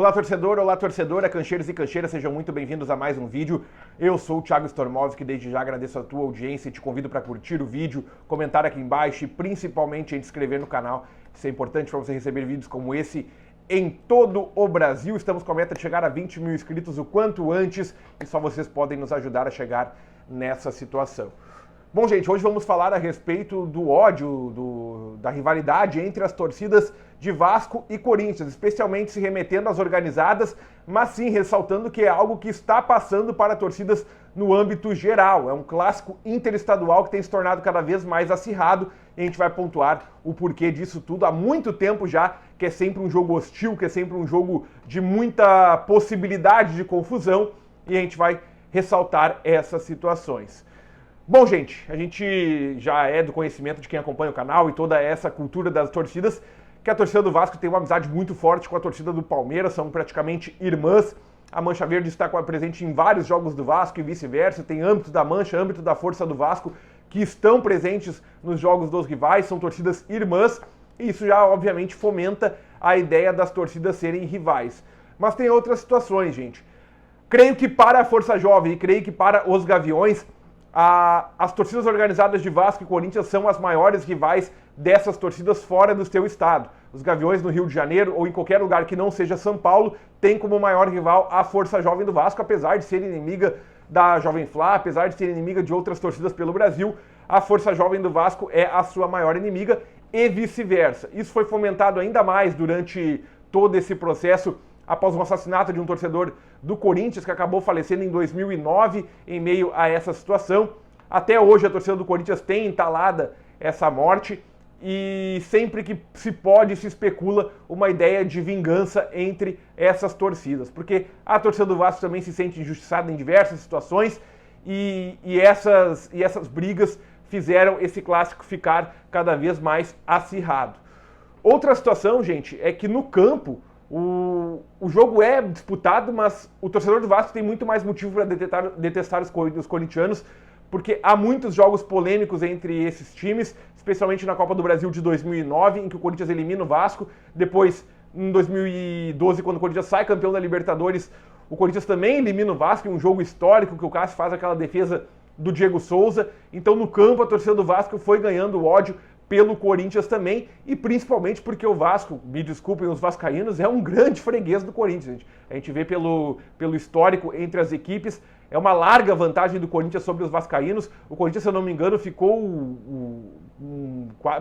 Olá torcedor, olá torcedora, cancheiros e cancheiras, sejam muito bem-vindos a mais um vídeo. Eu sou o Thiago Stormovski, desde já agradeço a tua audiência e te convido para curtir o vídeo, comentar aqui embaixo e principalmente te inscrever no canal. Isso é importante para você receber vídeos como esse em todo o Brasil. Estamos com a meta de chegar a 20 mil inscritos o quanto antes e só vocês podem nos ajudar a chegar nessa situação. Bom, gente, hoje vamos falar a respeito do ódio, da rivalidade entre as torcidas de Vasco e Corinthians, especialmente se remetendo às organizadas, mas sim ressaltando que é algo que está passando para torcidas no âmbito geral. É um clássico interestadual que tem se tornado cada vez mais acirrado e a gente vai pontuar o porquê disso tudo há muito tempo já, que é sempre um jogo hostil, que é sempre um jogo de muita possibilidade de confusão e a gente vai ressaltar essas situações. Bom, gente, a gente já é do conhecimento de quem acompanha o canal e toda essa cultura das torcidas, que a torcida do Vasco tem uma amizade muito forte com a torcida do Palmeiras, são praticamente irmãs. A Mancha Verde está presente em vários jogos do Vasco e vice-versa, tem âmbito da Mancha, âmbito da Força do Vasco, que estão presentes nos jogos dos rivais, são torcidas irmãs, e isso já, obviamente, fomenta a ideia das torcidas serem rivais. Mas tem outras situações, gente. Creio que para a Força Jovem e creio que para os Gaviões, as torcidas organizadas de Vasco e Corinthians são as maiores rivais dessas torcidas fora do seu estado. Os Gaviões no Rio de Janeiro ou em qualquer lugar que não seja São Paulo tem como maior rival a Força Jovem do Vasco, apesar de ser inimiga da Jovem Flá, apesar de ser inimiga de outras torcidas pelo Brasil, a Força Jovem do Vasco é a sua maior inimiga e vice-versa. Isso foi fomentado ainda mais durante todo esse processo após o assassinato de um torcedor do Corinthians que acabou falecendo em 2009 em meio a essa situação. Até hoje a torcida do Corinthians tem entalada essa morte e sempre que se pode se especula uma ideia de vingança entre essas torcidas, porque a torcida do Vasco também se sente injustiçada em diversas situações e essas brigas fizeram esse clássico ficar cada vez mais acirrado. Outra situação, gente, é que no campo o jogo é disputado, mas o torcedor do Vasco tem muito mais motivo para detestar os corintianos, porque há muitos jogos polêmicos entre esses times, especialmente na Copa do Brasil de 2009, em que o Corinthians elimina o Vasco. Depois, em 2012, quando o Corinthians sai campeão da Libertadores, o Corinthians também elimina o Vasco em um jogo histórico, que o Cássio faz aquela defesa do Diego Souza. Então, no campo, a torcida do Vasco foi ganhando ódio pelo Corinthians também, e principalmente porque o Vasco, me desculpem os vascaínos, é um grande freguês do Corinthians, gente. A gente vê pelo histórico entre as equipes, é uma larga vantagem do Corinthians sobre os vascaínos. O Corinthians, se eu não me engano, ficou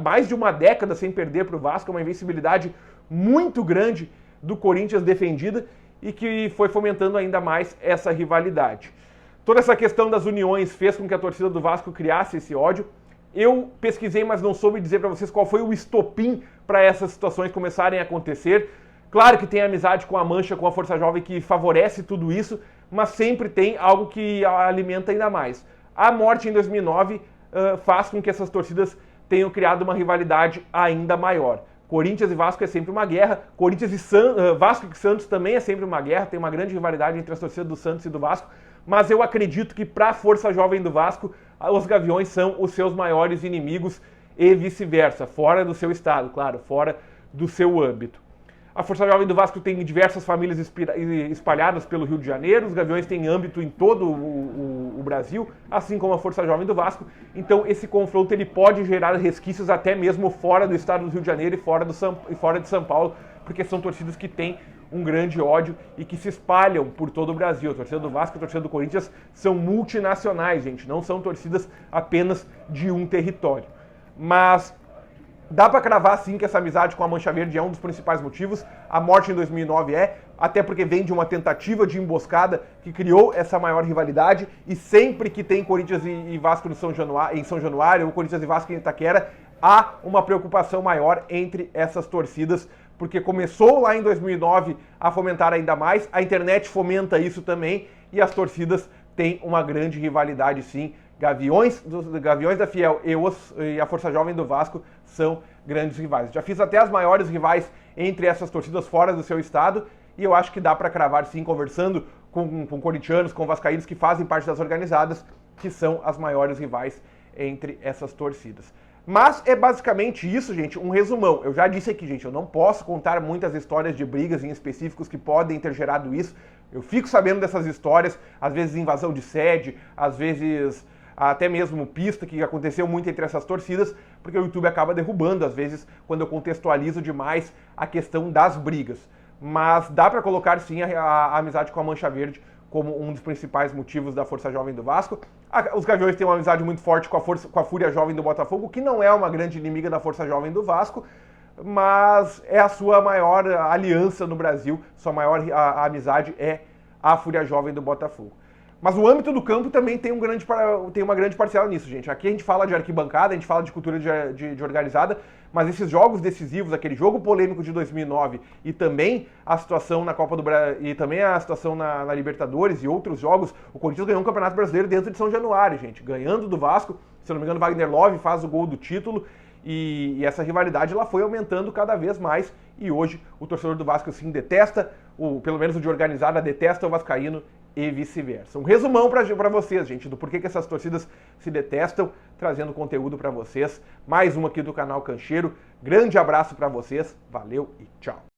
mais de uma década sem perder para o Vasco, uma invencibilidade muito grande do Corinthians defendida e que foi fomentando ainda mais essa rivalidade. Toda essa questão das uniões fez com que a torcida do Vasco criasse esse ódio. Eu pesquisei, mas não soube dizer para vocês qual foi o estopim para essas situações começarem a acontecer. Claro que tem amizade com a Mancha, com a Força Jovem, que favorece tudo isso, mas sempre tem algo que alimenta ainda mais. A morte em 2009 faz com que essas torcidas tenham criado uma rivalidade ainda maior. Corinthians e Vasco é sempre uma guerra, Vasco e Santos também é sempre uma guerra, tem uma grande rivalidade entre as torcidas do Santos e do Vasco, mas eu acredito que para a Força Jovem do Vasco, os Gaviões são os seus maiores inimigos e vice-versa, fora do seu estado, claro, fora do seu âmbito. A Força Jovem do Vasco tem diversas famílias espalhadas pelo Rio de Janeiro, os Gaviões têm âmbito em todo o Brasil, assim como a Força Jovem do Vasco, então esse confronto ele pode gerar resquícios até mesmo fora do estado do Rio de Janeiro e fora de São Paulo, porque são torcidas que têm um grande ódio e que se espalham por todo o Brasil. A torcida do Vasco e a torcida do Corinthians são multinacionais, gente, não são torcidas apenas de um território. Mas dá para cravar sim que essa amizade com a Mancha Verde é um dos principais motivos. A morte em 2009 até porque vem de uma tentativa de emboscada que criou essa maior rivalidade, e sempre que tem Corinthians e Vasco em São Januário, ou Corinthians e Vasco em Itaquera, há uma preocupação maior entre essas torcidas, porque começou lá em 2009 a fomentar ainda mais, a internet fomenta isso também, e as torcidas têm uma grande rivalidade sim. Gaviões da Fiel e a Força Jovem do Vasco são grandes rivais. Já fiz até as maiores rivais entre essas torcidas fora do seu estado, e eu acho que dá para cravar sim, conversando com corintianos, com vascaínos que fazem parte das organizadas, que são as maiores rivais entre essas torcidas. Mas é basicamente isso, gente, um resumão. Eu já disse aqui, gente, eu não posso contar muitas histórias de brigas em específicos que podem ter gerado isso. Eu fico sabendo dessas histórias, às vezes invasão de sede, às vezes até mesmo pista, que aconteceu muito entre essas torcidas, porque o YouTube acaba derrubando, às vezes, quando eu contextualizo demais a questão das brigas. Mas dá para colocar, sim, a amizade com a Mancha Verde como um dos principais motivos da Força Jovem do Vasco. Os Gaviões têm uma amizade muito forte com a Fúria Jovem do Botafogo, que não é uma grande inimiga da Força Jovem do Vasco, mas é a sua maior aliança no Brasil, sua maior amizade é a Fúria Jovem do Botafogo. Mas o âmbito do campo também tem uma grande parcela nisso, gente. Aqui a gente fala de arquibancada, a gente fala de cultura de organizada, mas esses jogos decisivos, aquele jogo polêmico de 2009 e também a situação na Copa do Brasil e também a situação na Libertadores e outros jogos, o Corinthians ganhou um Campeonato Brasileiro dentro de São Januário, gente, ganhando do Vasco. Se eu não me engano, Wagner Love faz o gol do título e essa rivalidade ela foi aumentando cada vez mais e hoje o torcedor do Vasco assim detesta, pelo menos o de organizada detesta o vascaíno e vice-versa. Um resumão para vocês, gente, do porquê que essas torcidas se detestam, trazendo conteúdo para vocês. Mais uma aqui do canal Cancheiro. Grande abraço para vocês, valeu e tchau.